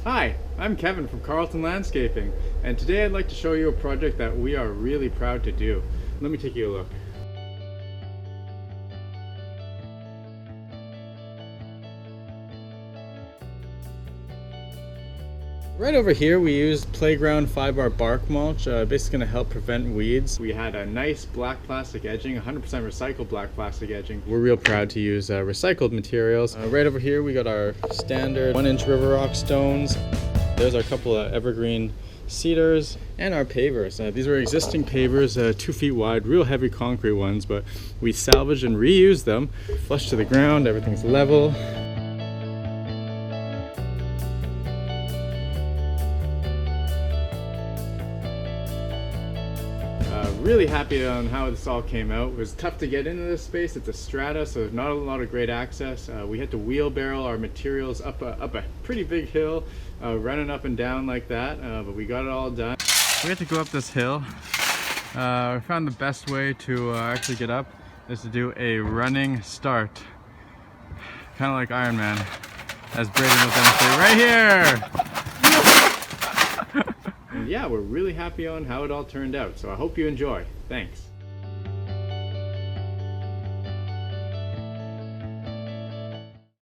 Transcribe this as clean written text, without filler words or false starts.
Hi, I'm Kevin from Carlton Landscaping, and today I'd like to show you a project that we are really proud to do. Let me take you a look. Right over here we used playground Fibar bark mulch, basically going to help prevent weeds. We had a nice black plastic edging, 100% recycled black plastic edging. We're real proud to use recycled materials. Right over here we got our standard 1-inch river rock stones. There's our couple of evergreen cedars and our pavers. These were existing pavers, 2 feet wide, real heavy concrete ones, but we salvaged and reused them. Flush to the ground, everything's level. Really happy on how this all came out. It was tough to get into this space. It's a strata, so there's not a lot of great access. We had to wheelbarrow our materials up a pretty big hill, running up and down like that, but we got it all done. We had to go up this hill. We found the best way to actually get up is to do a running start. Kind of like Iron Man, as Braden was going to say, right here! And yeah, we're really happy on how it all turned out, so I hope you enjoy. Thanks.